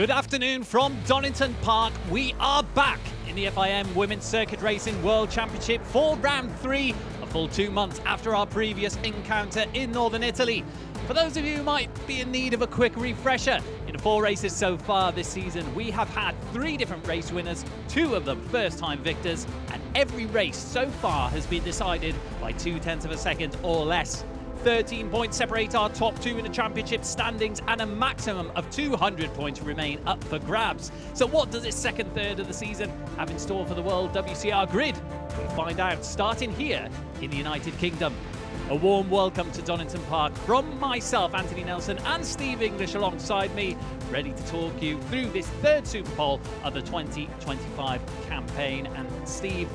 Good afternoon from Donington Park. We are back in the FIM Women's Circuit Racing World Championship for round 3, a full 2 months after our previous encounter in northern Italy. For those of you who might be in need of a quick refresher, in 4 races so far this season, we have had 3 different race winners, 2 of them first-time victors, and every race so far has been decided by 0.2 of a second or less. 13 points separate our top 2 in the championship standings, and a maximum of 200 points remain up for grabs. So what does this second third of the season have in store for the World WCR grid? We'll find out, starting here in the United Kingdom. A warm welcome to Donington Park from myself, Anthony Nelson, and Steve English alongside me, ready to talk you through this third Superpole of the 2025 campaign. And Steve,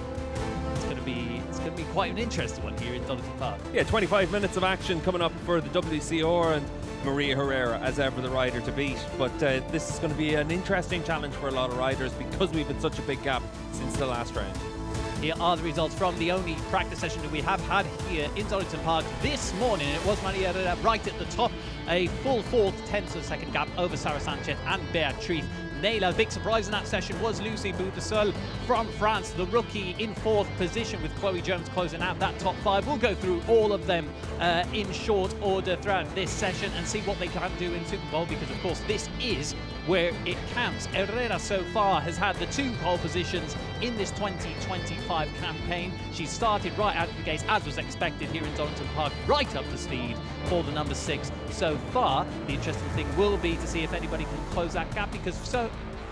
it's going to be quite an interesting one here in Donington Park. Yeah, 25 minutes of action coming up for the WCR, and Maria Herrera, as ever, the rider to beat. But this is going to be an interesting challenge for a lot of riders because we've had such a big gap since the last round. Here are the results from the only practice session that we have had here in Donington Park this morning. It was Maria Herrera right at the top, a full 4/10 of a second gap over Sarah Sanchez and Beatriz Naylor. Big surprise in that session was Lucy Boudesol from France, the rookie, in 4th position, with Chloe Jones closing out that top 5. We'll go through all of them in short order throughout this session and see what they can do in Superpole, because of course this is where it counts. Herrera so far has had the 2 pole positions in this 2025 campaign. She started right out of the gates, as was expected here in Donington Park, right up to speed for the number 6 so far. The interesting thing will be to see if anybody can close that gap, because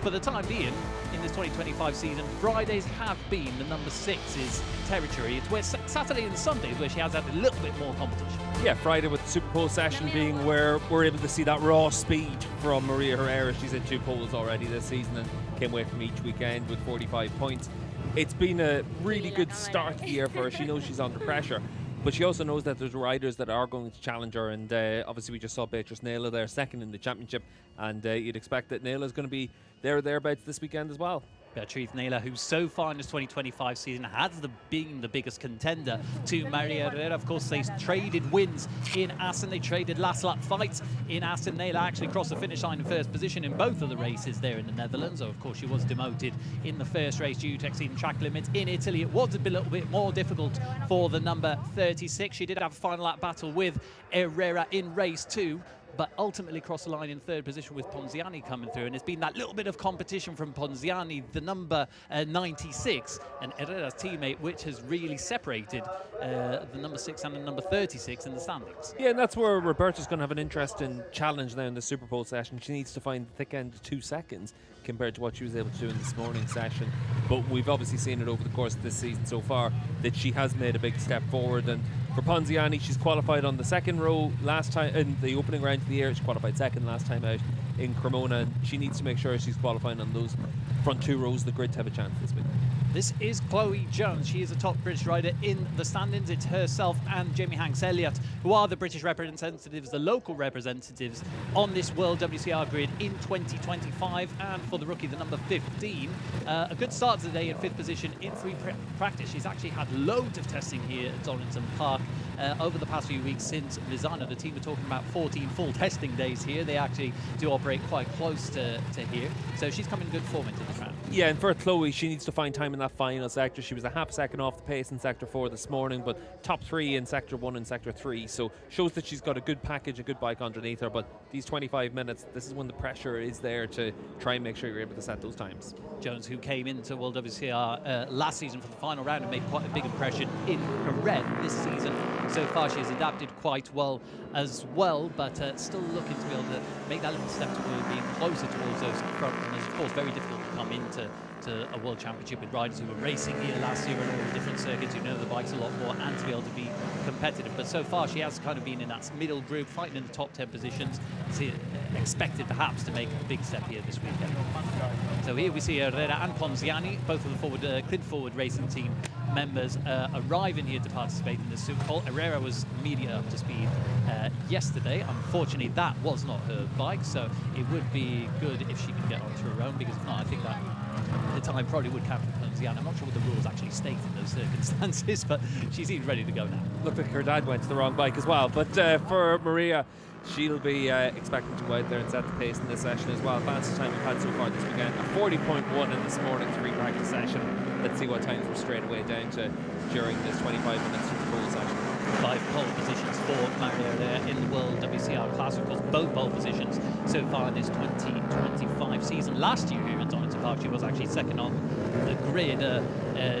for the time being, in this 2025 season, Fridays have been the number 6's territory. It's where Saturday and Sundays where she has had a little bit more competition. Yeah, Friday with the Superpole session being where we're able to see that raw speed from Maria Herrera. She's had 2 poles already this season and came away from each weekend with 45 points. It's been a really good start to the year for her. She knows she's under pressure, but she also knows that there's riders that are going to challenge her, and obviously we just saw Beatriz Naylor there, 2nd in the championship, and you'd expect that Naylor's going to be there or thereabouts this weekend as well. Beatriz Naylor, who so far in this 2025 season has been the biggest contender to Maria Herrera. Of course, they traded wins in Assen. They traded last lap fights in Assen. Naylor actually crossed the finish line in 1st position in both of the races there in the Netherlands. So, of course, she was demoted in the first race due to exceeding track limits. In Italy, it was a little bit more difficult for the number 36. She did have a final lap battle with Herrera in race 2, but ultimately crossed the line in 3rd position with Ponziani coming through. And it's been that little bit of competition from Ponziani, the number 96, and Herrera's teammate, which has really separated the number 6 and the number 36 in the standings. Yeah, and that's where Roberta's going to have an interesting challenge now in the Superpole session. She needs to find the thick end of 2 seconds compared to what she was able to do in this morning's session. But we've obviously seen it over the course of this season so far that she has made a big step forward. And for Ponziani, she's qualified on the 2nd row last time in the opening round of the year. She qualified 2nd last time out in Cremona, and she needs to make sure she's qualifying on those front 2 rows of the grid to have a chance this week. This is Chloe Jones. She is a top British rider in the standings. It's herself and Jamie Hanks-Elliott who are the British representatives, the local representatives on this World WCR grid in 2025. And for the rookie, the number 15, a good start to the day in 5th position in free practice. She's actually had loads of testing here at Donington Park over the past few weeks since Lizana. The team are talking about 14 full testing days here. They actually do operate quite close to here. So she's come in good form into this round. Yeah, and for Chloe, she needs to find time in that final sector. She was a half second off the pace in sector 4 this morning, but top 3 in sector 1 and sector 3. So shows that she's got a good package, a good bike underneath her. But these 25 minutes, this is when the pressure is there to try and make sure you're able to set those times. Jones, who came into World WCR last season for the final round and made quite a big impression in her red this season. So far she has adapted quite well as well, but still looking to be able to make that little step toward being closer towards those front runners. Of course, very difficult to come into a World Championship with riders who were racing here last year on all the different circuits, who know the bikes a lot more, and to be able to be competitive. But so far she has kind of been in that middle group, fighting in the top 10 positions. Expected perhaps to make a big step here this weekend. So here we see Herrera and Ponziani, both of the Clint Forward Racing Team members, arriving here to participate in the Superpole. Herrera was immediately up to speed yesterday. Unfortunately, that was not her bike, so it would be good if she can get onto her own, because if not, I think that the time probably would count for Ponziani. I'm not sure what the rules actually state in those circumstances, but she seems ready to go now. Looked like her dad went to the wrong bike as well. But for Maria, she'll be expecting to go out there and set the pace in this session as well. Fastest time we've had so far this weekend, a 40.1 in this morning's free practice session. Let's see what times we're straight away down to during this 25-minute Superpole session. 5 pole positions for Maria there in the World WCR class. Of course, both pole positions so far in this 2025 season. Last year here at Donington Park, she was actually second on the grid.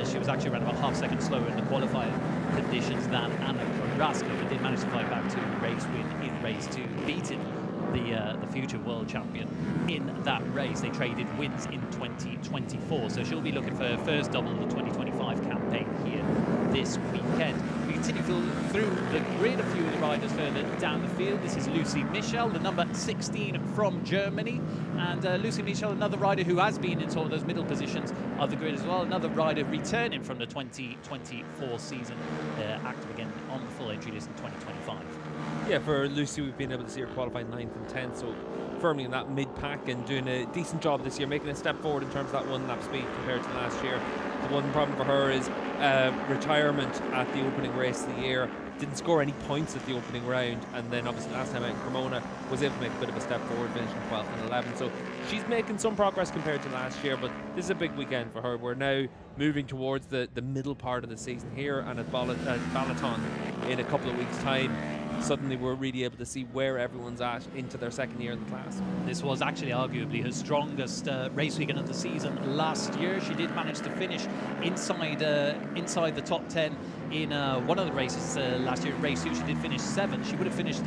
She was actually around about half a second slower in the qualifying conditions than Anna Carrasco, but did manage to fight back to a race win in race 2, beating the future world champion in that race. They traded wins in 2024, so she'll be looking for her first double of the 2025 campaign here this weekend. We continue through the grid, a few of the riders further down the field. This is Lucy Michel, the number 16 from Germany, and Lucy Michel, another rider who has been in sort of those middle positions of the grid as well, another rider returning from the 2024 season, active again on the full entry list in 2025. Yeah, for Lucy, we've been able to see her qualifying 9th and 10th, so firmly in that mid-pack and doing a decent job this year, making a step forward in terms of that one-lap speed compared to last year. The one problem for her is retirement at the opening race of the year. Didn't score any points at the opening round, and then obviously last time out in Cremona was able to make a bit of a step forward, finishing 12th and 11th. So she's making some progress compared to last year, but this is a big weekend for her. We're now moving towards the middle part of the season here, and at Balaton in a couple of weeks' time, suddenly we're really able to see where everyone's at into their second year in the class. This was actually arguably her strongest race weekend of the season last year. She did manage to finish inside the top 10 in one of the races last year. In race 2, she did finish 7th. She would have finished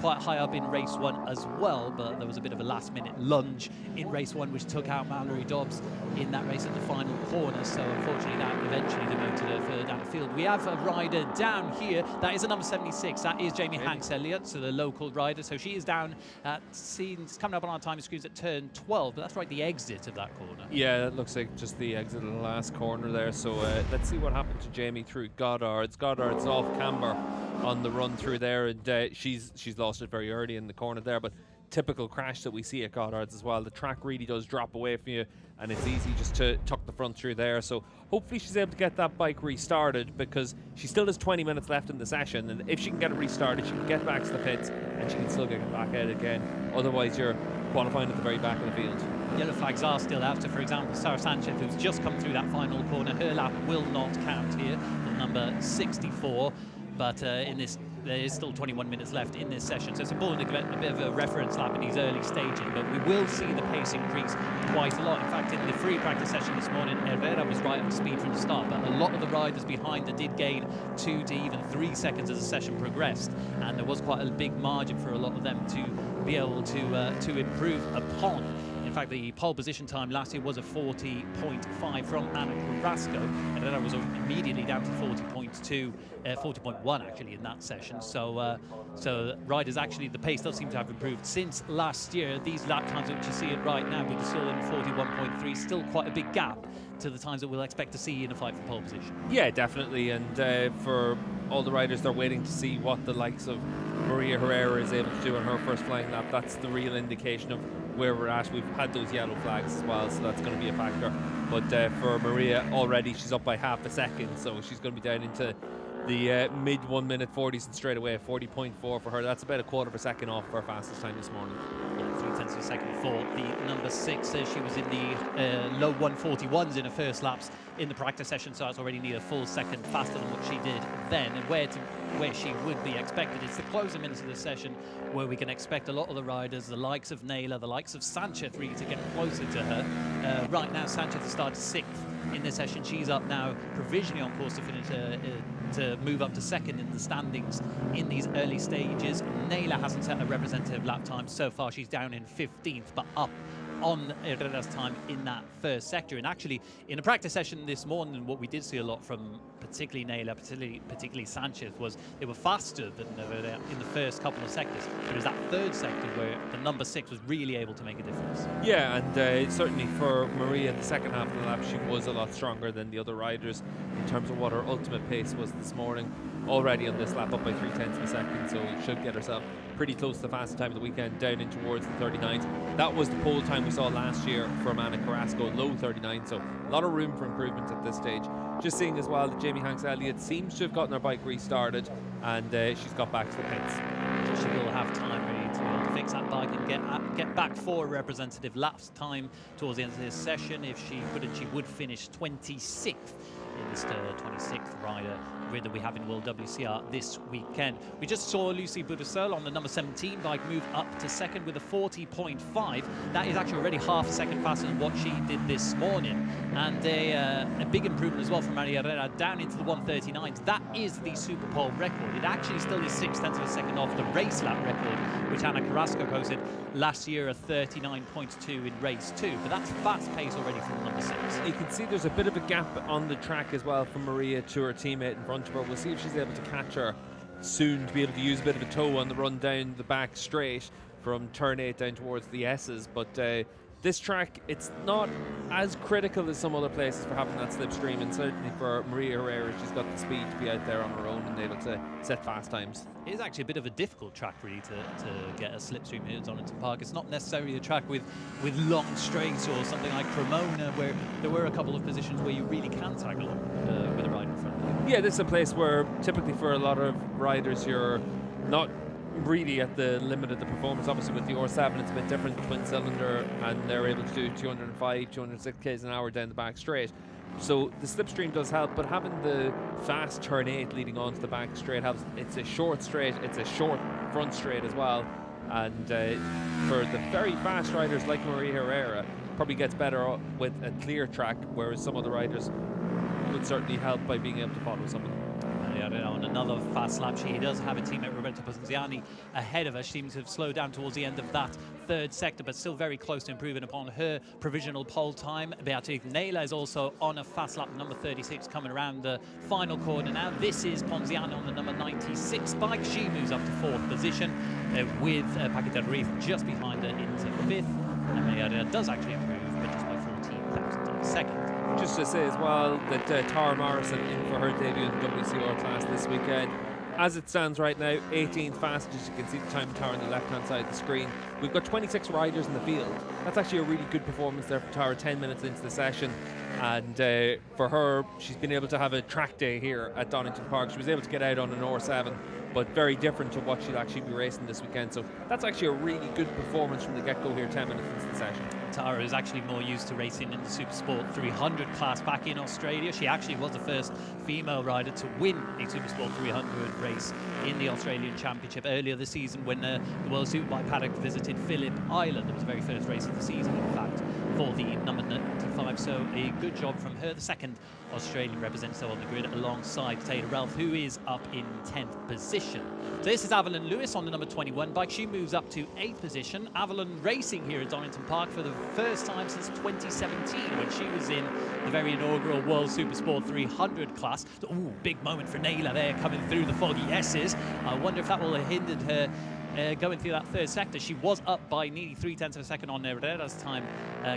quite high up in race 1 as well, but there was a bit of a last-minute lunge in race 1 which took out Mallory Dobbs in that race at the final corner, so unfortunately that eventually demoted her further down the field. We have a rider down here, that is a number 76, that is Jamie Hanks-Elliott, so the local rider, so she is down at scenes coming up on our time screens at turn 12, but that's right, the exit of that corner. Yeah, that looks like just the exit of the last corner there, so let's see what happened to Jamie through Goddard's off camber on the run through there, and she's lost it very early in the corner there, but typical crash that we see at Goddard's as well. The track really does drop away from you, and it's easy just to tuck the front through there. So hopefully she's able to get that bike restarted, because she still has 20 minutes left in the session, and if she can get it restarted, she can get back to the pits and she can still get it back out again. Otherwise you're qualifying at the very back of the field. Yellow flags are still out, so for example Sarah Sanchez, who's just come through that final corner, her lap will not count here, the number 64, but in this there is still 21 minutes left in this session, so it's important to get a bit of a reference lap in these early stages, but we will see the pace increase quite a lot. In fact, in the free practice session this morning, Herrera was right up to speed from the start, but a lot of the riders behind her did gain 2 to even 3 seconds as the session progressed, and there was quite a big margin for a lot of them to be able to improve upon. In fact, the pole position time last year was a 40.5 from Anna Carrasco, and then I was immediately down to 40.1 actually in that session. So riders actually, the pace does seem to have improved since last year. These lap times which you see it right now, we're still in 41.3, still quite a big gap to the times that we'll expect to see in a fight for pole position. Yeah, definitely, and for all the riders, they're waiting to see what the likes of Maria Herrera is able to do on her first flying lap. That's the real indication of where we're at. We've had those yellow flags as well, so that's going to be a factor. But for Maria, already she's up by half a second, so she's going to be down into the mid 1 minute 40s and straight away 40.4 for her. That's about a quarter of a second off of her fastest time this morning. Yeah, 0.3 of a second for the number 6. She was in the low 141s in her first laps in the practice session, so that's already near a full second faster than what she did then. And where she would be expected, it's the closing minutes of the session where we can expect a lot of the riders, the likes of Naylor, the likes of Sanchez, really to get closer to her. Right now, Sanchez has started 6th in this session. She's up now provisionally on course to finish to move up to 2nd in the standings in these early stages. Naylor hasn't set a representative lap time so far. She's down in 15th, but up on Herrera's time in that first sector. And actually, in a practice session this morning, what we did see a lot from particularly Naylor, particularly Sanchez, was they were faster than Herrera in the first couple of sectors. But it was that third sector where the number 6 was really able to make a difference. Yeah, and certainly for Maria in the second half of the lap, she was a lot stronger than the other riders in terms of what her ultimate pace was this morning. Already on this lap up by 0.3 of a second, so should get herself pretty close to the fastest time of the weekend, down in towards the 39s. That was the pole time we saw last year from Anna Carrasco, low 39, so a lot of room for improvement at this stage. Just seeing as well that Jamie Hanks-Elliott seems to have gotten her bike restarted, and she's got back to the pits. So she will have time really to fix that bike and get back for a representative laps time towards the end of this session. If she couldn't, she would finish 26th in this 26th rider grid that we have in World WCR this weekend. We just saw Lucy Boudesseul on the number 17 bike move up to second with a 40.5. That is actually already half a second faster than what she did this morning, and a big improvement as well from Maria Herrera down into the 139s. That is the Superpole record. It actually still is 0.6 of a second off the race lap record, which Anna Carrasco posted last year, a 39.2 in race 2. But that's fast pace already from number 6. You can see there's a bit of a gap on the track as well from Maria to her teammate in front of her. We'll see if she's able to catch her soon to be able to use a bit of a toe on the run down the back straight from turn 8 down towards the S's. But this track, it's not as critical as some other places for having that slipstream, and certainly for Maria Herrera, she's got the speed to be out there on her own and able to set fast times. It is actually a bit of a difficult track really to get a slipstream here at Donington Park. It's not necessarily a track with long straights or something like Cremona, where there were a couple of positions where you really can tag along with a rider in front of you. Yeah, this is a place where typically for a lot of riders you're not really at the limit of the performance. Obviously with the R7 it's a bit different, twin cylinder, and they're able to do 205, 206 k's an hour down the back straight. So the slipstream does help, but having the fast turn 8 leading onto the back straight helps. It's a short straight, it's a short front straight as well, and for the very fast riders like Maria Herrera, probably gets better with a clear track, whereas some other riders would certainly help by being able to follow someone. On another fast lap, she does have a teammate, Roberta Ponziani, ahead of her. She seems to have slowed down towards the end of that third sector, but still very close to improving upon her provisional pole time. Beatriz Nela is also on a fast lap, number 36, coming around the final corner now. This is Ponziani on the number 96 bike. She moves up to 4th position with Paquita Ruiz just behind her into 5th. And Maria does actually improve, but just by 14,000 seconds. Just to say as well that Tara Morrison in for her debut in the WCR class this weekend. As it stands right now, 18th fastest. You can see the time Tara on the left-hand side of the screen. We've got 26 riders in the field. That's actually a really good performance there for Tara, 10 minutes into the session. And for her, she's been able to have a track day here at Donington Park. She was able to get out on an R7, but very different to what she'll actually be racing this weekend. So that's actually a really good performance from the get-go here, 10 minutes into the session. Tara is actually more used to racing in the Supersport 300 class back in Australia. She actually was the first female rider to win a Supersport 300 race in the Australian Championship earlier this season when the World Superbike paddock visited Phillip Island. It was the very first race of the season, in fact, for the number 95. So a good job from her, the second Australian representative on the grid, alongside Taylor Ralph, who is up in 10th position. So this is Avalon Lewis on the number 21 bike. She moves up to 8th position. Avalon racing here at Donington Park for the first time since 2017, when she was in the very inaugural World Supersport 300 class. Ooh, big moment for Naylor there, coming through the foggy S's. I wonder if that will have hindered her going through that third sector. She was up by nearly 0.3 of a second on Herrera's time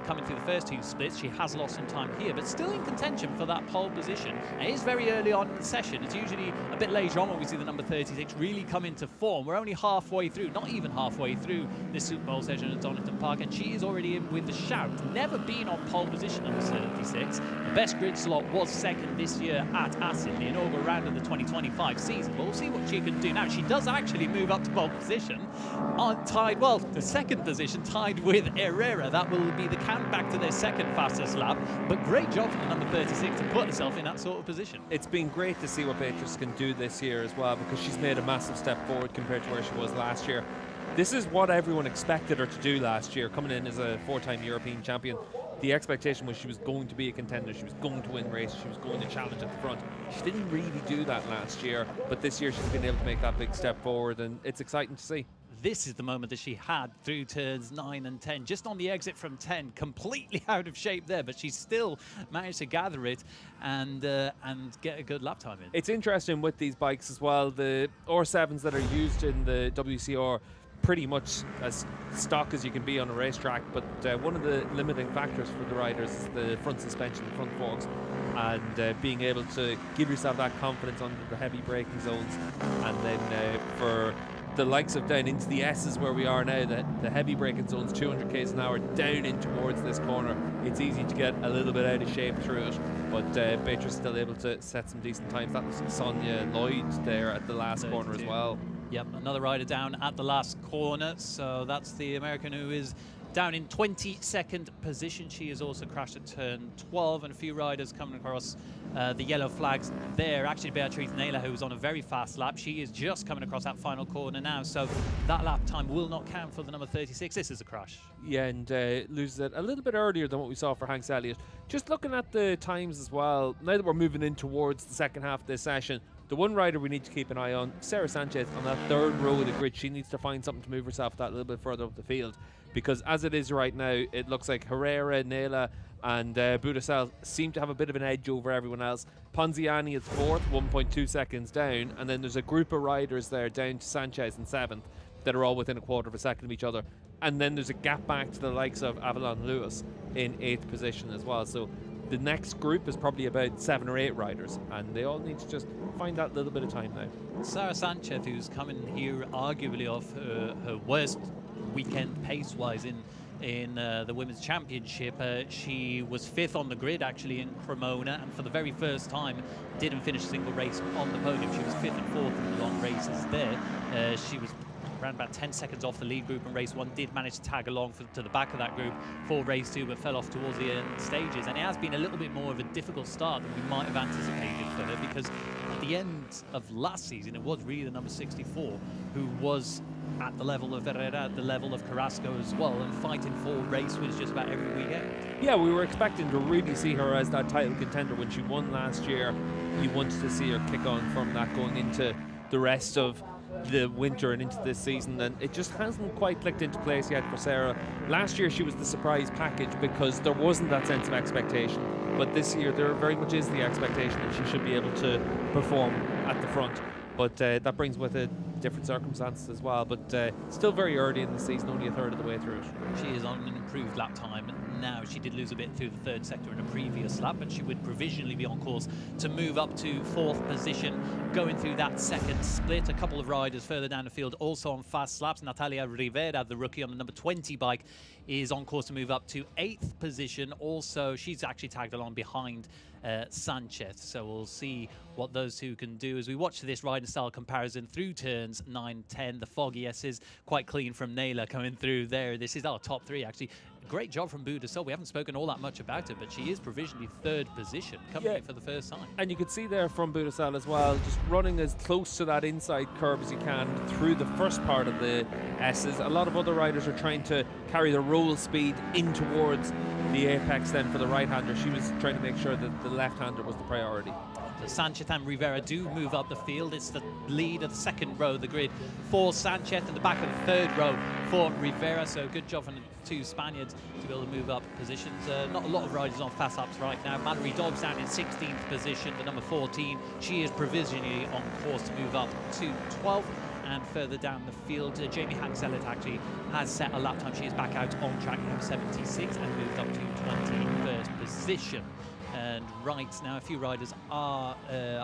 coming through the first 2 splits. She has lost some time here, but still in contention for that pole position. And it is very early on in the session. It's usually a bit later on when we see the number 36 really come into form. We're only halfway through, not even halfway through this Super Bowl session at Donington Park, and she is already in with the shout. Never been on pole position, number 36. The best grid slot was second this year at Assen, the inaugural round of the 2025 season. But we'll see what she can do now. She does actually move up to pole position. Tied, well, the second position, tied with Herrera. That will be the count back to their second fastest lap. But great job from the number 36 to put herself in that sort of position. It's been great to see what Beatrice can do this year as well, because she's made a massive step forward compared to where she was last year. This is what everyone expected her to do last year, coming in as a 4-time European champion. The expectation was she was going to be a contender, she was going to win races, she was going to challenge at the front. She didn't really do that last year, but this year she's been able to make that big step forward, and it's exciting to see. This is the moment that she had through turns 9 and 10, just on the exit from 10, completely out of shape there, but she still managed to gather it and get a good lap time in. It's interesting with these bikes as well. The R7s that are used in the WCR, pretty much as stock as you can be on a racetrack, but one of the limiting factors for the riders is the front suspension, the front forks, and being able to give yourself that confidence under the heavy braking zones. And then for the likes of down into the S's where we are now, the heavy braking zones, 200 k's an hour down in towards this corner, it's easy to get a little bit out of shape through it, but Beatrice still able to set some decent times. That was Sonia Lloyd there at the last corner as well. Yep, another rider down at the last corner. So that's the American who is down in 22nd position. She has also crashed at turn 12, and a few riders coming across the yellow flags there. Actually, Beatrice Naylor, who was on a very fast lap, she is just coming across that final corner now. So that lap time will not count for the number 36. This is a crash. Yeah, and loses it a little bit earlier than what we saw for Hanks Elliott. Just looking at the times as well, now that we're moving in towards the second half of this session, the one rider we need to keep an eye on, Sarah Sanchez, on that third row of the grid. She needs to find something to move herself that little bit further up the field, because as it is right now, it looks like Herrera, Naila and Budasel seem to have a bit of an edge over everyone else. Ponziani is fourth, 1.2 seconds down, and then there's a group of riders there down to Sanchez in seventh that are all within a quarter of a second of each other. And then there's a gap back to the likes of Avalon Lewis in 8th position as well. So the next group is probably about 7 or 8 riders, and they all need to just find that little bit of time now. Sarah Sanchez, who's coming here arguably off her worst weekend pace-wise in the Women's Championship. She was 5th on the grid actually in Cremona, and for the very first time didn't finish a single race on the podium. She was 5th and 4th in the long races there. She was around about 10 seconds off the lead group in race 1, did manage to tag along to the back of that group for race 2, but fell off towards the end stages. And it has been a little bit more of a difficult start than we might have anticipated for her, because at the end of last season, it was really the number 64 who was at the level of Herrera, at the level of Carrasco as well, and fighting for race wins just about every weekend. Yeah, we were expecting to really see her as that title contender when she won last year. You wanted to see her kick on from that going into the rest of the winter and into this season, and it just hasn't quite clicked into place yet for Sarah. Last year she was the surprise package because there wasn't that sense of expectation, but this year there very much is the expectation that she should be able to perform at the front. But that brings with it different circumstances as well, but still very early in the season, only a third of the way through it. She is on an improved lap time now. She did lose a bit through the third sector in a previous lap, but she would provisionally be on course to move up to 4th position going through that second split. A couple of riders further down the field also on fast laps. Natalia Rivera, the rookie on the number 20 bike, is on course to move up to 8th position. Also, she's actually tagged along behind Sanchez, so we'll see what those two can do as we watch this riding style comparison through turns 9, 10. The foggy S's quite clean from Naylor coming through there. This is our top 3 actually. Great job from Budasel. We haven't spoken all that much about it, but she is provisionally 3rd position coming in for the first time. And you could see there from Budasel as well, just running as close to that inside curve as you can through the first part of the S's. A lot of other riders are trying to carry the roll speed in towards the apex then for the right-hander. She was trying to make sure that the left-hander was the priority. So Sanchez and Rivera do move up the field. It's the lead of the second row of the grid for Sanchez and the back of the third row for Rivera. So good job from the 2 Spaniards to be able to move up positions. Not a lot of riders on fast laps right now. Mallory Dobbs down in 16th position, the number 14. She is provisionally on course to move up to 12th. And further down the field, Jamie Hanks-Elliott actually has set a lap time. She is back out on track, number 76, and moved up to 21st position. And right now, a few riders are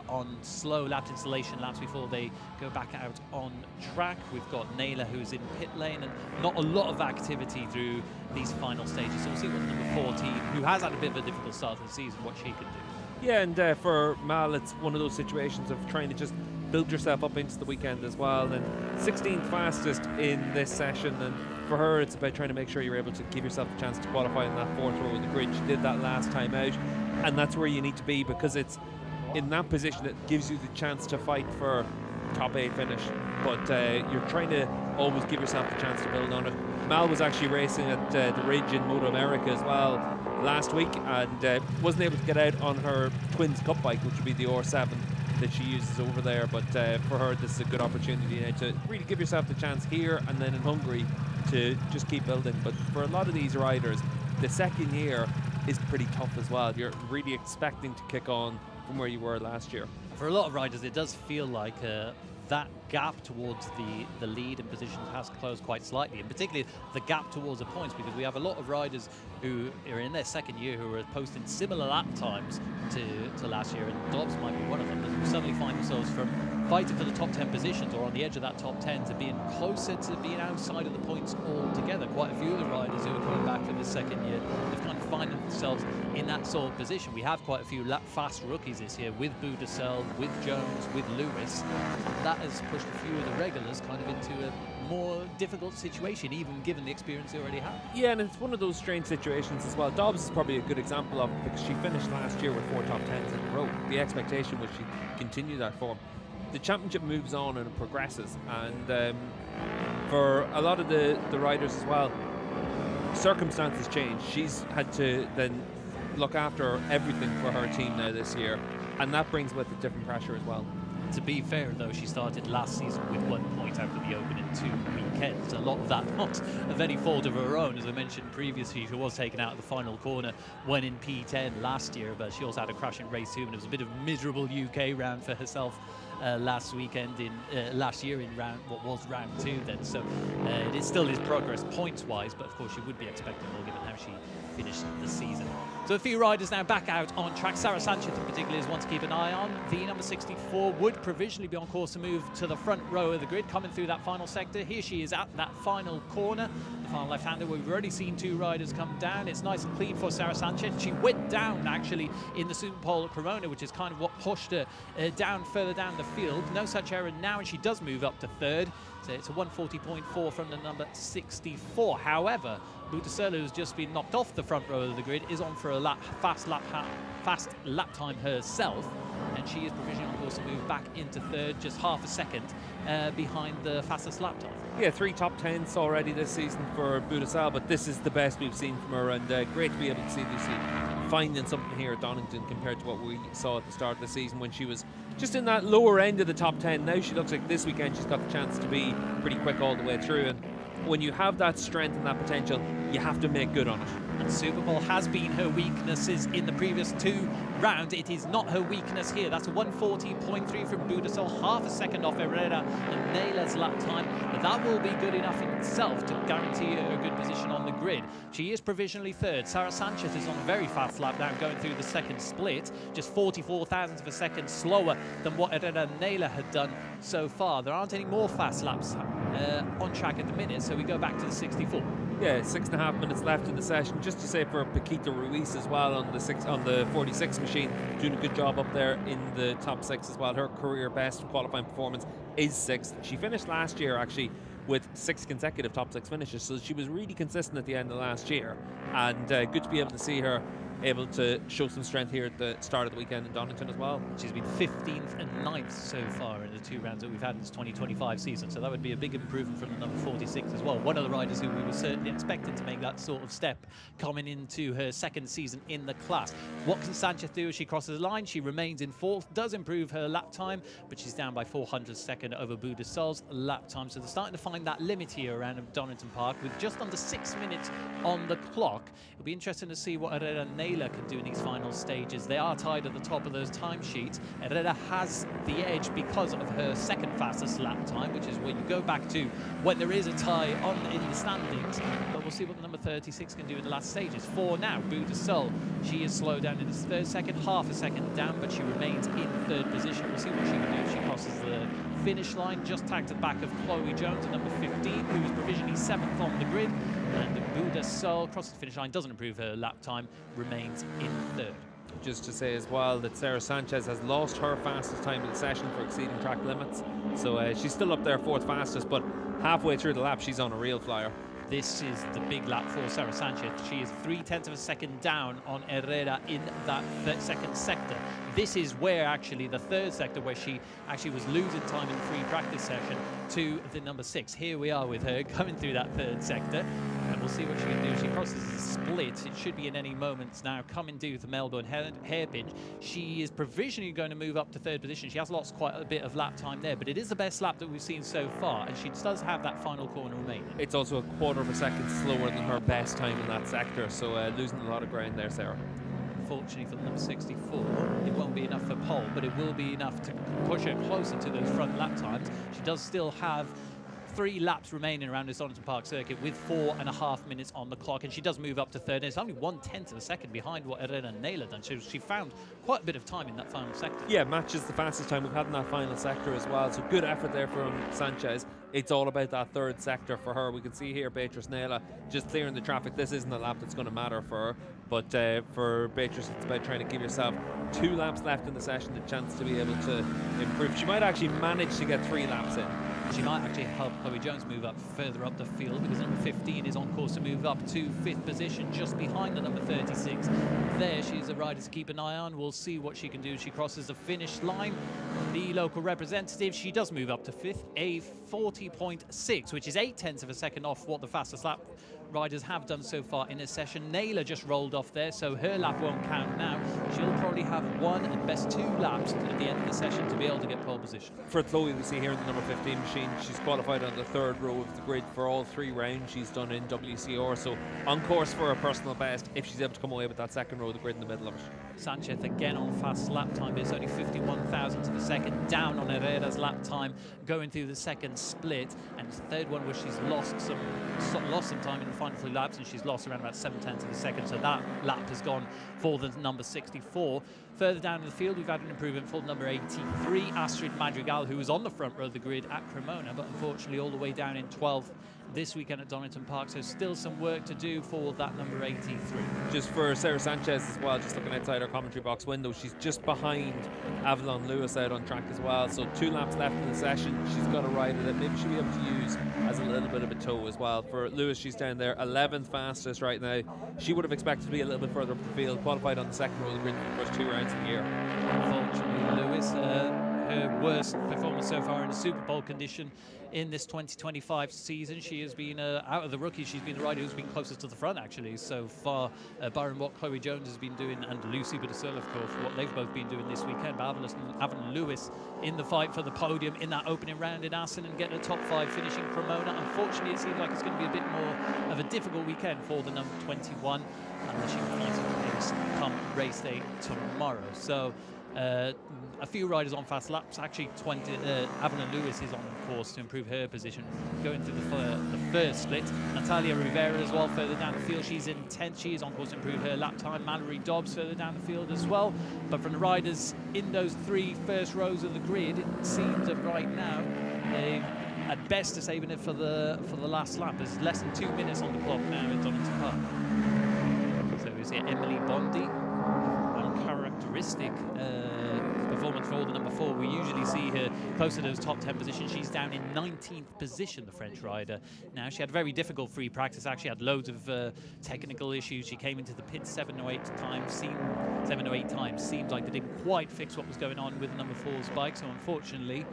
on slow lap installation laps before they go back out on track. We've got Naylor, who's in pit lane, and not a lot of activity through these final stages. So we'll see what number 14, who has had a bit of a difficult start to the season, what she can do. Yeah, and for Mal, it's one of those situations of trying to just build yourself up into the weekend as well. And 16th fastest in this session, and for her it's about trying to make sure you're able to give yourself a chance to qualify in that 4th row of the grid. She did that last time out, and that's where you need to be, because it's in that position that gives you the chance to fight for top 8 finish, but you're trying to always give yourself the chance to build on it. Mal was actually racing at the Ridge in Moto America as well last week, and wasn't able to get out on her Twins Cup bike, which would be the R7 that she uses over there, but for her this is a good opportunity now to really give yourself the chance here and then in Hungary to just keep building. But for a lot of these riders, the second year is pretty tough as well. You're really expecting to kick on from where you were last year. For a lot of riders, it does feel like that gap towards the lead and positions has closed quite slightly, and particularly the gap towards the points, because we have a lot of riders who are in their second year who are posting similar lap times to last year, and Dobbs might be one of them, who suddenly find themselves from fighting for the top 10 positions or on the edge of that top 10 to being closer to being outside of the points altogether. Quite a few of the riders who are coming back for the second year have kind of find themselves in that sort of position. We have quite a few fast rookies this year with Budasel, with Jones, with Lewis. That has pushed a few of the regulars kind of into a more difficult situation, even given the experience they already have. Yeah, and it's one of those strange situations as well. Dobbs is probably a good example of it because she finished last year with 4 top 10s in a row. The expectation was she'd continue that form. The championship moves on and it progresses, and for a lot of the riders as well, circumstances change. She's had to then look after everything for her team now this year, and that brings with it different pressure as well. To be fair, though, she started last season with 1 point after the opening 2 weekends. A lot of that not of any fault of her own. As I mentioned previously, she was taken out of the final corner when in P10 last year, but she also had a crash in race 2, and it was a bit of a miserable UK round for herself last weekend last year in round 2 then. So it still is progress points wise, but of course she would be expecting more given how she finished the season. So a few riders now back out on track. Sarah Sanchez in particular is one to keep an eye on. The number 64 would provisionally be on course to move to the front row of the grid, coming through that final sector. Here she is at that final corner, the final left-hander. We've already seen 2 riders come down. It's nice and clean for Sarah Sanchez. She went down actually in the Superpole at Corona, which is kind of what pushed her down further down the field. No such error now, and she does move up to 3rd. So it's a 140.4 from the number 64. However, Budasel, who's just been knocked off the front row of the grid, is on for a fast lap time herself, and she is provisionally on course to move back into 3rd, just half a second behind the fastest lap time. Yeah, 3 top 10s already this season for Budasel, but this is the best we've seen from her, and great to be able to see Lucy finding something here at Donington compared to what we saw at the start of the season when she was just in that lower end of the top 10. Now she looks like this weekend she's got the chance to be pretty quick all the way through, and when you have that strength and that potential, you have to make good on it. And Superpole has been her weaknesses in the previous 2 rounds. It is not her weakness here. That's a 140.3 from Budasel, half a second off Herrera and Nayla's lap time. But that will be good enough in itself to guarantee her a good position on the grid. She is provisionally 3rd. Sarah Sanchez is on a very fast lap now, going through the 2nd split, just 44 thousandths of a second slower than what Herrera and Nayla had done so far. There aren't any more fast laps on track at the minute, so we go back to the 64. Yeah, 6.5 minutes left in the session. Just to say for Paquita Ruiz as well on the 46 machine, doing a good job up there in the top 6 as well. Her career best qualifying performance is 6th. She finished last year actually with 6 consecutive top 6 finishes, so she was really consistent at the end of last year, and good to be able to see her able to show some strength here at the start of the weekend in Donington as well. She's been 15th and 9th so far in the 2 rounds that we've had in this 2025 season, so that would be a big improvement from the number 46 as well. One of the riders who we were certainly expecting to make that sort of step coming into her 2nd season in the class. What can Sanchez do as she crosses the line? She remains in 4th, does improve her lap time, but she's down by 400 over Budasel's lap time, so they're starting to find that limit here around Donington Park with just under 6 minutes on the clock. It'll be interesting to see what Herrera and Nayla can do in these final stages. They are tied at the top of those timesheets. Herrera has the edge because of her 2nd fastest lap time, which is when you go back to when there is a tie in the standings. But we'll see what the number 36 can do in the last stages. For now, Budasel, she is slowed down in this 3rd second, half a second down, but she remains in 3rd position. We'll see what she can do if she crosses the finish line, just tagged at the back of Chloe Jones at number 15, who is provisionally 7th on the grid. And Budasel crosses the finish line, doesn't improve her lap time, remains in 3rd. Just to say as well that Sarah Sanchez has lost her fastest time of the session for exceeding track limits, so she's still up there 4th fastest, but halfway through the lap she's on a real flyer. This is the big lap for Sarah Sanchez. She is 0.3 of a second down on Herrera in that 2nd sector. This is where actually the 3rd sector, where she actually was losing time in the free practice session to the number 6. Here we are with her coming through that 3rd sector, and we'll see what she can do. She crosses the split. It should be in any moments now. Coming due with the Melbourne hairpin. She is provisionally going to move up to 3rd position. She has lost quite a bit of lap time there, but it is the best lap that we've seen so far, and she does have that final corner remaining. It's also a 1/4 of a second slower than her best time in that sector, so losing a lot of ground there, Sarah. Unfortunately for the number 64, it won't be enough for pole, but it will be enough to push her closer to those front lap times. She does still have 3 laps remaining around this Donington Park circuit with 4.5 minutes on the clock, and she does move up to 3rd. It's only 1/10 of a second behind what Herrera and Nayla done. So she found quite a bit of time in that final sector. Yeah, matches the fastest time we've had in that final sector as well, so good effort there from Sanchez. it's all about that third sector for her. We can see here Beatrice Naylor just clearing the traffic. This isn't a lap that's going to matter for her, but for Beatrice, it's about trying to give yourself 2 laps left in the session, the chance to be able to improve. She might actually manage to get 3 laps in. She might actually help Chloe Jones move up further up the field, because number 15 is on course to move up to 5th position, just behind the number 36. There, she's a rider to keep an eye on. We'll see what she can do. She crosses the finish line. The local representative, she does move up to 5th, a 40.6, which is 0.8 of a second off what the fastest lap riders have done so far in this session. Naylor just rolled off there, so her lap won't count now. She'll probably have 1 and best 2 laps at the end of the session to be able to get pole position. For Chloe, we see here in the number 15 machine, she's qualified on the 3rd row of the grid for all 3 rounds she's done in WCR, so on course for a personal best if she's able to come away with that 2nd row of the grid in the middle of it. Sanchez again on fast lap time, but it's only 51 thousandths of a second down on Herrera's lap time going through the 2nd split, and it's the 3rd one where she's lost some time in the final 3 laps, and she's lost around about 0.7 of a second, so that lap has gone for the number 64. Further down in the field, we've had an improvement for number 83, Astrid Madrigal, who was on the front row of the grid at Cremona, but unfortunately all the way down in 12th this weekend at Donington Park, so still some work to do for that number 83. Just for Sarah Sanchez as well, just looking outside her commentary box window, she's just behind Avalon Lewis out on track as well, so 2 laps left in the session. She's got a rider that maybe she'll be able to use as a little bit of a tow as well. For Lewis, she's down there 11th fastest right now. She would have expected to be a little bit further up the field, qualified on the 2nd row of the grid for the first 2 rounds of the year. Unfortunately, Lewis, her worst performance so far in the Superpole condition in this 2025 season. She has been, out of the rookies, she's been the rider who's been closest to the front actually so far, barring what Chloe Jones has been doing, and Lucy Budesil, of course, what they've both been doing this weekend. But Avalon Lewis in the fight for the podium in that opening round in Assen and getting a top 5 finish in Cremona. Unfortunately, it seems like it's going to be a bit more of a difficult weekend for the number 21, unless she can find some pace come race day tomorrow. So a few riders on fast laps. Actually, Avalon Lewis is on course to improve her position going through the first split. Natalia Rivera as well further down the field. She's in 10th. She is on course to improve her lap time. Mallory Dobbs further down the field as well. But from the riders in those 3 first rows of the grid, it seems that right now at best are saving it for the last lap. There's less than 2 minutes on the clock now at Donington Park. So we see Emily Bondi, uncharacteristic performance for the number 4. We usually see her closer to those top 10 positions. She's down in 19th position, the French rider. Now, she had very difficult free practice, actually had loads of technical issues. She came into the pit 7 or 8 times. Seems like they didn't quite fix what was going on with the number 4's bike, so unfortunately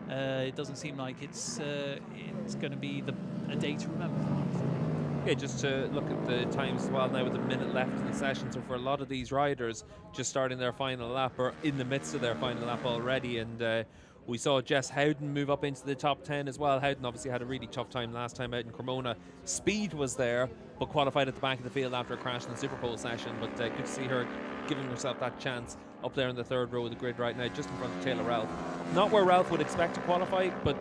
it doesn't seem like it's going to be a day to remember. Yeah, just to look at the times as well now with a minute left in the session. So for a lot of these riders, just starting their final lap or in the midst of their final lap already. And we saw Jess Howden move up into the top 10 as well. Howden obviously had a really tough time last time out in Cremona. Speed was there, but qualified at the back of the field after a crash in the Superpole session. But good to see her giving herself that chance up there in the 3rd row of the grid right now, just in front of Taylor Ralph. Not where Ralph would expect to qualify, but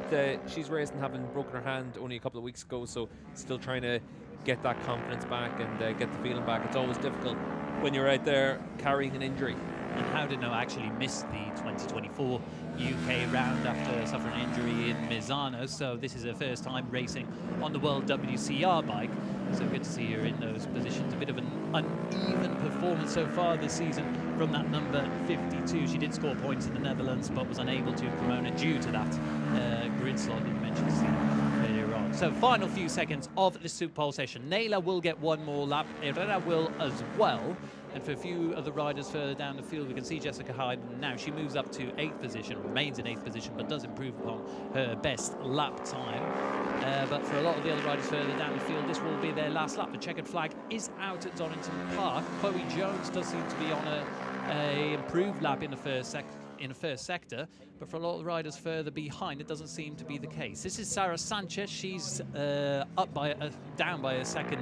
she's racing having broken her hand only a couple of weeks ago, so still trying to get that confidence back and get the feeling back. It's always difficult when you're out there carrying an injury. And Howden actually missed the 2024 UK round after suffering an injury in Misano, so this is her first time racing on the World WCR bike. So good to see her in those positions. A bit of an uneven performance so far this season from that number 52. She did score points in the Netherlands, but was unable to in Cremona due to that grid slot that you mentioned earlier on. So final few seconds of the Superpole session. Naylor will get 1 more lap. Herrera will as well. And for a few of the riders further down the field, we can see Jessica Hyde now. She moves up to 8th position, remains in 8th position, but does improve upon her best lap time. But for a lot of the other riders further down the field, this will be their last lap. The checkered flag is out at Donington Park. Chloe Jones does seem to be on a improved lap in the first sector, but for a lot of the riders further behind, it doesn't seem to be the case. This is Sarah Sanchez. She's down by a second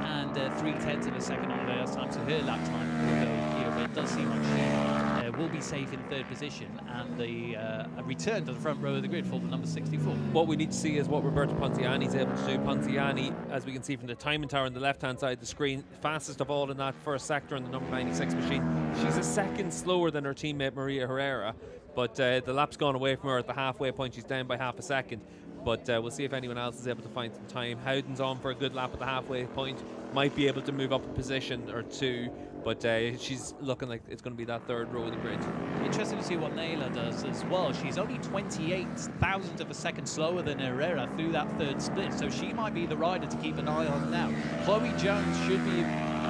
and 3/10 of a second on her last time, so her lap time will go here, but it does seem like she will be safe in 3rd position, and a return to the front row of the grid for the number 64. What we need to see is what Roberta Pontiani is able to do. Pontiani, as we can see from the timing tower on the left-hand side of the screen, fastest of all in that first sector in the number 96 machine. She's a second slower than her teammate Maria Herrera, but the lap's gone away from her at the halfway point. She's down by half a second. but we'll see if anyone else is able to find some time. Howden's on for a good lap at the halfway point, might be able to move up a position or two, but she's looking like it's going to be that third row of the grid. Interesting to see what Naylor does as well. She's only 28 thousandths of a second slower than Herrera through that third split, so she might be the rider to keep an eye on now. Chloe Jones should be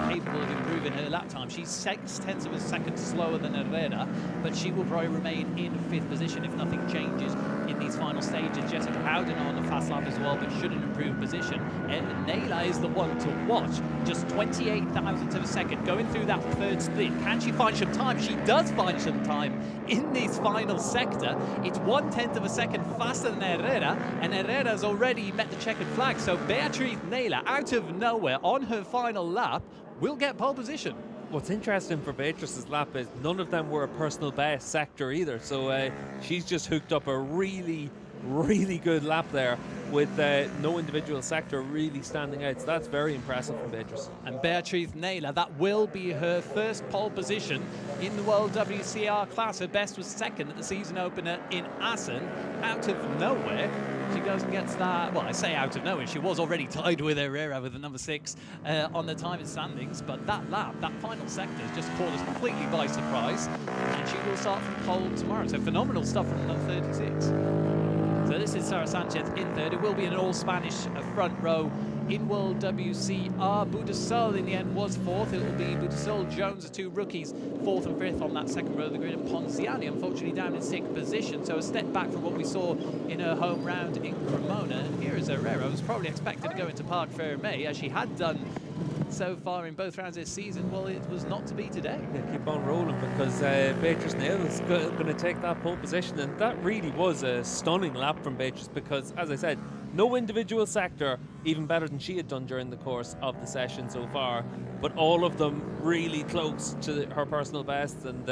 capable of improving her lap time. She's 6/10 of a second slower than Herrera, but she will probably remain in 5th position if nothing changes in these final stages. Jessica Howden on the fast lap as well, but shouldn't improve position. Naylor is the one to watch. Just 28 thousandths of a second going through that third split. Can she find some time? She does find some time in this final sector. It's 1/10 of a second faster than Herrera, and Herrera's already met the checkered flag. So Beatriz Naylor, out of nowhere on her final lap, will get pole position. What's interesting for Beatrice's lap is none of them were a personal best sector either, so she's just hooked up a really good lap there with no individual sector really standing out, so that's very impressive from Beatrice. And Beatriz Naylor, that will be her first pole position in the World WCR class. Her best was second at the season opener in Assen. Out of nowhere, she goes and gets that. Well, I say out of nowhere, she was already tied with Herrera with the number 6 on the time standings, but that lap, that final sector, has just caught us completely by surprise, and she will start from pole tomorrow. So phenomenal stuff from number 36. So this is Sarah Sanchez in third. It will be an all-Spanish front row in World WCR. Budasol in the end was 4th. It will be Budasol, Jones, the 2 rookies, 4th and 5th on that second row of the grid. And Ponziani, unfortunately, down in 6th position. So a step back from what we saw in her home round in Cremona. And here is Herrera, who's probably expected to go into Parc Fermé, as she had done so far in both rounds this season. Well, it was not to be today. Yeah, keep on rolling, because Beatrice Naylor is going to take that pole position, and that really was a stunning lap from Beatrice, because, as I said, no individual sector even better than she had done during the course of the session so far, but all of them really close to her personal best, and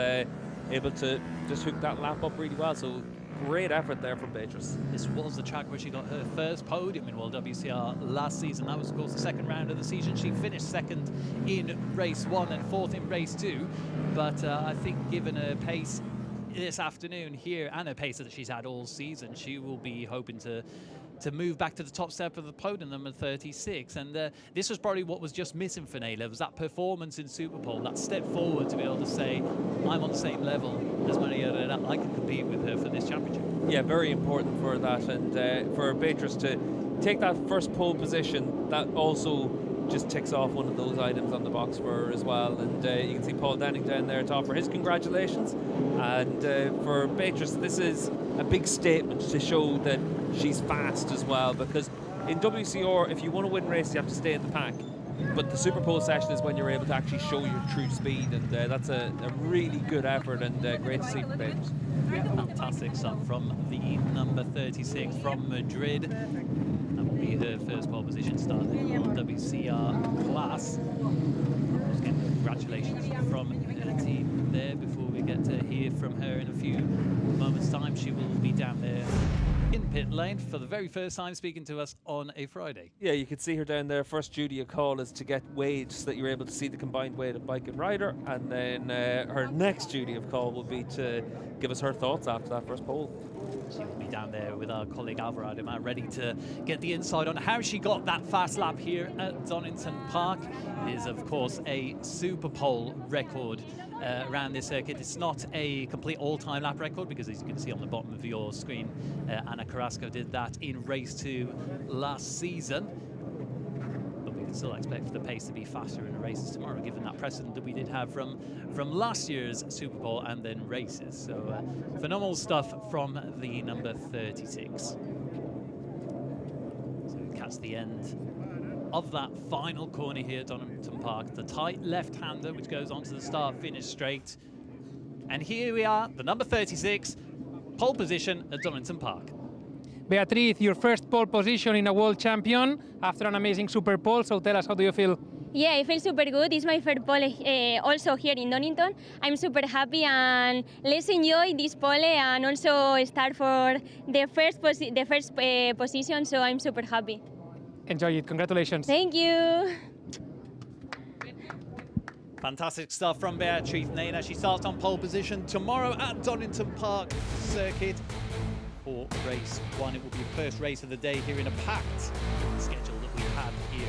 able to just hook that lap up really well. So great effort there from Beatrice. This was the track where she got her first podium in World WCR last season. That was, of course, the second round of the season. She finished second in race 1 and 4th in race 2. But I think given her pace this afternoon here and her pace that she's had all season, she will be hoping to move back to the top step of the podium, number 36. And this was probably what was just missing for Naylor, was that performance in Superpole, that step forward to be able to say, I'm on the same level as Maria Herrera, I can compete with her for this championship. Yeah, very important for that, and for Beatrice to take that first pole position, that also just ticks off one of those items on the box for her as well. And you can see Paul Denning down there to offer his congratulations. And for Beatrice, this is a big statement to show that she's fast as well, because in WCR, if you want to win races, you have to stay in the pack. But the Superpole session is when you're able to actually show your true speed, and that's a really good effort, and great to see from Beatrice. Fantastic stuff from the number 36 from Madrid. That will be her first pole position start in the WCR class. Just again, congratulations from the team there before we get to hear from her in a few moments' time. She will be down there in pit lane for the very first time, speaking to us on a Friday. Yeah, you could see her down there. First duty of call is to get weight so that you're able to see the combined weight of bike and rider, and then her next duty of call will be to give us her thoughts after that first pole. She will be down there with our colleague Alvarado Man, ready to get the insight on how she got that fast lap here at Donington Park. It is, of course, a Superpole record around this circuit. It's not a complete all-time lap record, because as you can see on the bottom of your screen, Ana Carrasco did that in race 2 last season. But we can still expect the pace to be faster in the races tomorrow, given that precedent that we did have from last year's Superpole and then races. So phenomenal stuff from the number 36. So we catch the end of that final corner here at Donington Park. The tight left-hander which goes onto the start-finish straight. And here we are, the number 36, pole position at Donington Park. Beatriz, your first pole position in a world champion after an amazing Superpole, so tell us, how do you feel? Yeah, I feel super good. It's my first pole also here in Donington. I'm super happy, and let's enjoy this pole and also start for the first position, so I'm super happy. Enjoy it. Congratulations. Thank you. Fantastic stuff from Beatriz Naylor. She starts on pole position tomorrow at Donington Park Circuit for race 1. It will be the first race of the day here in a packed schedule that we have here.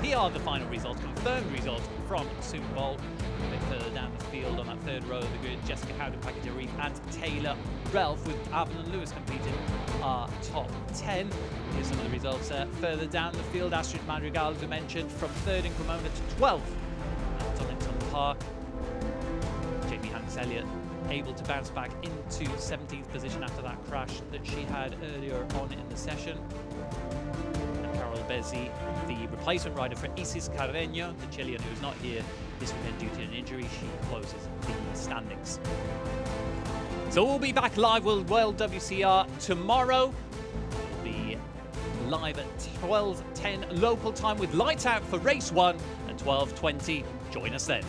Here are the final results, confirmed results from Superpole. A bit further down the field on that third row of the grid, Jessica Howden, Package Reef and Taylor Ralph, with Avon and Lewis competing, are top 10. Here's some of the results further down the field. Astrid Madrigal, as we mentioned, from 3rd in Cremona to 12th at Donington Park. Jamie Hanks-Elliott able to bounce back into 17th position after that crash that she had earlier on in the session. Bezzi, the replacement rider for Isis Carreño, the Chilean who is not here this weekend due to an injury, she closes the standings. So we'll be back live with World WCR tomorrow. We'll be live at 12:10 local time with lights out for race 1 at 12:20. Join us then.